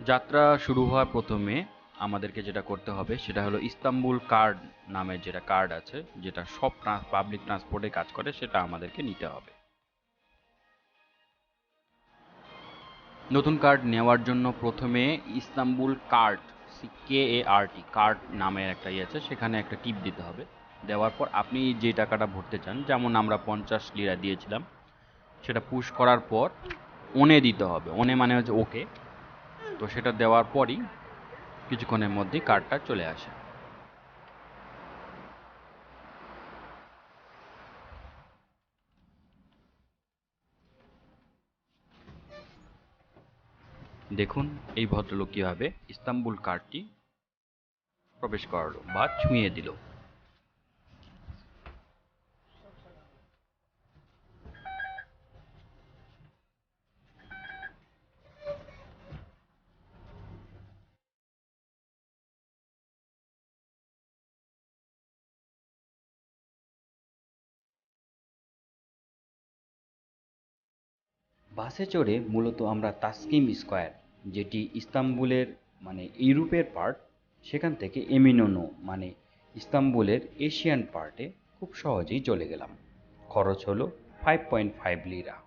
যাত্রা শুরু হওয়ার প্রথমে আমাদেরকে যেটা করতে হবে সেটা হলো ইস্তাম্বুল কার্ড নামের যেটা কার্ড আছে, যেটা সব পাবলিক ট্রান্সপোর্টে কাজ করে, সেটা আমাদেরকে নিতে হবে। নতুন কার্ড নেওয়ার জন্য প্রথমে ইস্তাম্বুল কার্ট, KART কার্ড নামের একটা ইয়ে আছে, সেখানে একটা টিপ দিতে হবে। দেওয়ার পর আপনি যে টাকাটা ভরতে চান, যেমন আমরা 50 লিরা দিয়েছিলাম, সেটা পুশ করার পর ওনে দিতে হবে। ওনে মানে হচ্ছে ওকে। তো সেটা দেওয়ার পরই কিছুক্ষণের মধ্যেই কার্ডটা চলে আসে। দেখুন এই ভদ্রলোক কীভাবে ইস্তাম্বুল কার্ডটি প্রবেশ করালো বা ছুঁয়ে দিল। বাসে চড়ে মূলত আমরা তাসকিম স্কয়ার, যেটি ইস্তাম্বুলের মানে ইউরোপের পার্ট, সেখান থেকে এমিনোনো মানে ইস্তাম্বুলের এশিয়ান পার্টে খুব সহজেই চলে গেলাম। খরচ হলো 5.5 লিরা।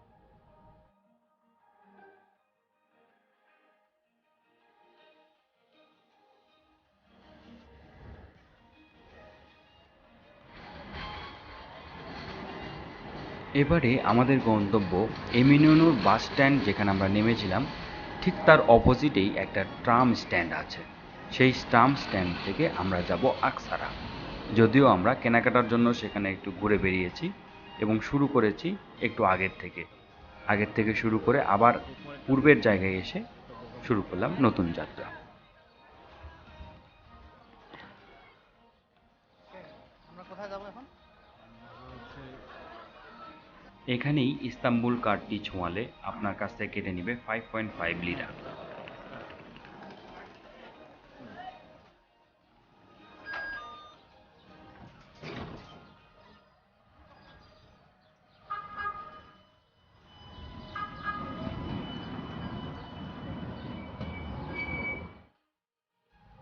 এবারে আমাদের গন্তব্য এমিনোনোর বাস স্ট্যান্ড, যেখানে আমরা নেমেছিলাম ঠিক তার অপোজিটেই একটা ট্রাম স্ট্যান্ড আছে। সেই ট্রাম স্ট্যান্ড থেকে আমরা যাব আকসারা। যদিও আমরা কেনাকাটার জন্য সেখানে একটু ঘুরে বেরিয়েছি এবং শুরু করেছি একটু আগের থেকে শুরু করে আবার পূর্বের জায়গায় এসে শুরু করলাম নতুন যাত্রা। এখানেই ইস্তাম্বুল কার্ডটি ছোঁয়ালে আপনার কাছ থেকে কেটে নেবে 5.5 লিরা।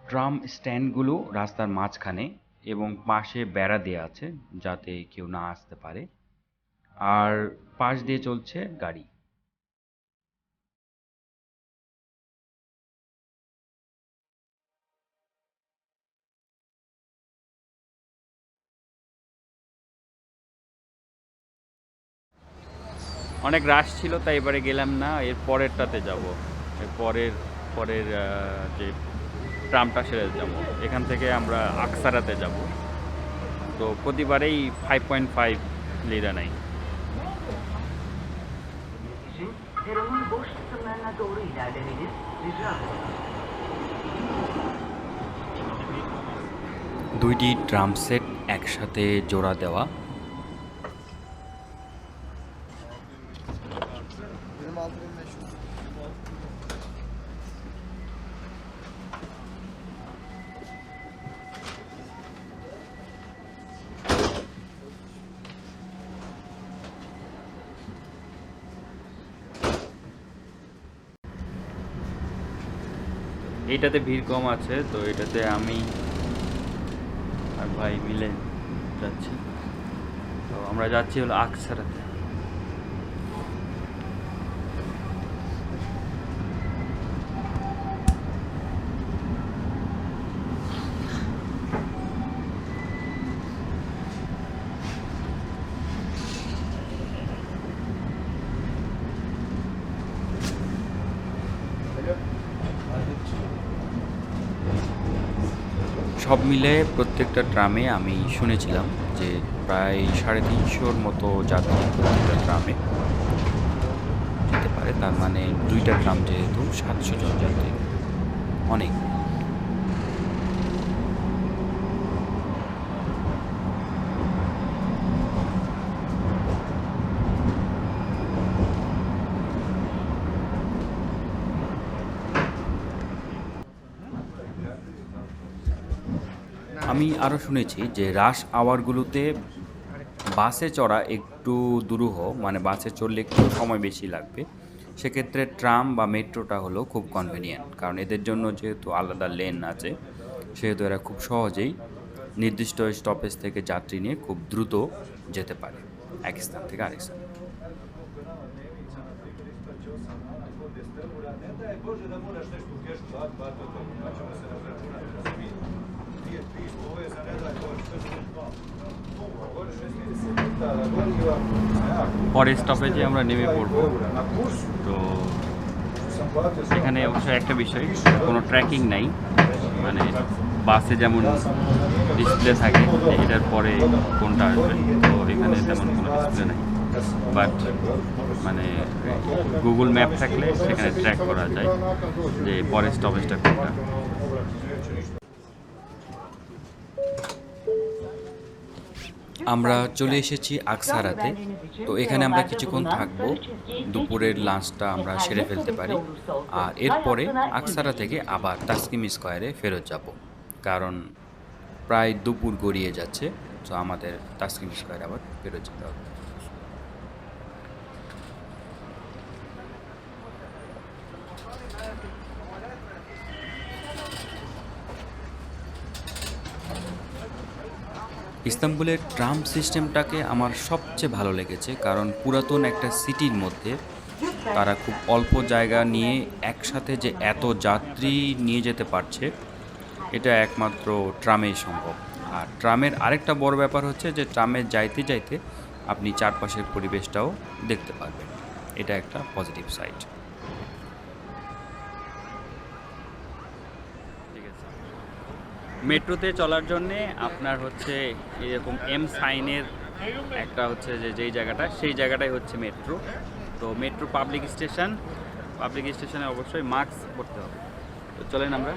ট্রাম স্ট্যান্ডগুলো রাস্তার মাঝখানে এবং পাশে বেড়া দেওয়া আছে যাতে কেউ না আসতে পারে, আর পাশ দিয়ে চলছে গাড়ি। অনেক রাশ ছিল, তাই এবারে গেলাম না, এর পরেরটাতে যাব। এর পরের পরের যে ট্রামটা সেরে যাব। এখান থেকে আমরা আকসারাতে যাব। তো প্রতিবারেই 5.5 লিরা নাই। Peronun boş kısımlarına doğru ilerlemeniz rica edilir. দুইটি ড্রাম সেট একসাথে জোড়া দেওয়া। এইটাতে ভিড় কম আছে, তো এটাতে আমি আর ভাই মিলে যাচ্ছি। তো আমরা যাচ্ছি হলো আকসারাতে। সব মিলে প্রত্যেকটা ট্রামে আমি শুনেছিলাম যে প্রায় 350-র মতো যাত্রী প্রত্যেকটা ট্রামে যেতে পারে। তার মানে দুইটা ট্রাম যেহেতু 700 জন যাত্রী, অনেক। আমি আরও শুনেছি যে রাশ আওয়ারগুলোতে বাসে চড়া একটু দুরূহ, মানে বাসে চড়লে একটু সময় বেশি লাগবে। সেক্ষেত্রে ট্রাম বা মেট্রোটা হলো খুব কনভেনিয়েন্ট, কারণ এদের জন্য যেহেতু আলাদা লেন আছে, সেহেতু এরা খুব সহজেই নির্দিষ্ট স্টপেজ থেকে যাত্রী নিয়ে খুব দ্রুত যেতে পারে এক স্থান থেকে আরেক স্থানে। পরের স্টপেজে আমরা নেমে পড়ব। তো এখানে অবশ্য একটা বিষয়, কোনো ট্র্যাকিং নাই, মানে বাসে যেমন ডিসপ্লে থাকে এটার পরে কোনটা আসবে, তো এখানে তেমন কোনো ডিসপ্লে নাই, বাট মানে গুগল ম্যাপ থাকলে সেখানে ট্র্যাক করা যায় যে পরের স্টপেজটা কোনটা। আমরা চলে এসেছি আকসারাতে। তো এখানে আমরা কিছুক্ষণ থাকবো, দুপুরের লাঞ্চটা আমরা সেরে ফেলতে পারি, আর এরপরে আকসারা থেকে আবার তাসকিম স্কোয়ারে ফেরত যাব, কারণ প্রায় দুপুর গড়িয়ে যাচ্ছে। তো আমাদের তাসকিম স্কোয়ারে আবার ফেরত যেতে হবে। ইস্তাম্বুলের ট্রাম সিস্টেমটাকে আমার সবচেয়ে ভালো লেগেছে, কারণ পুরাতন একটা সিটির মধ্যে তারা খুব অল্প জায়গা নিয়ে একসাথে যে এত যাত্রী নিয়ে যেতে পারছে, এটা একমাত্র ট্রামেই সম্ভব। আর ট্রামের আরেকটা বড় ব্যাপার হচ্ছে যে ট্রামে যাইতে যাইতে আপনি চারপাশের পরিবেশটাও দেখতে পারবেন, এটা একটা পজিটিভ সাইড। ঠিক আছে, মেট্রোতে চলার জন্যে আপনার হচ্ছে এরকম এম সাইনের একটা হচ্ছে যে যেই জায়গাটা, সেই জায়গাটাই হচ্ছে মেট্রো। তো মেট্রো পাবলিক স্টেশনে অবশ্যই মাস্ক পরতে হবে। তো চলেন আমরা।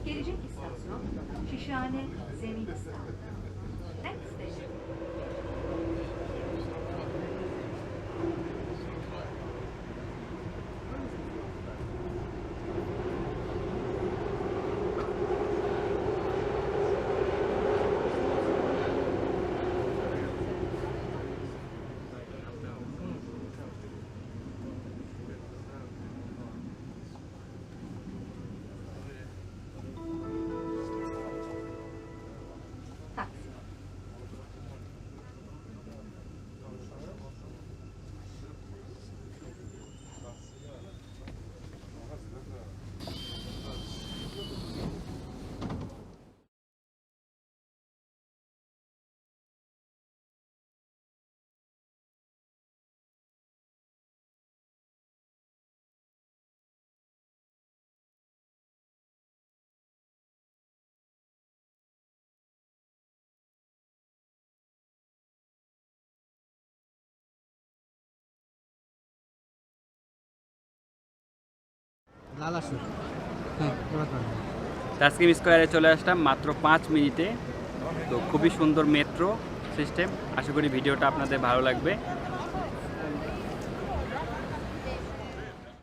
Gelecek istasyon Şişhane Zemin İstanbul. Next station. হ্যাঁ তাসকিম স্কোয়ারে চলে আসলাম মাত্র 5 মিনিটে। তো খুবই সুন্দর মেট্রো সিস্টেম, আশা করি ভিডিওটা আপনাদের ভালো লাগবে।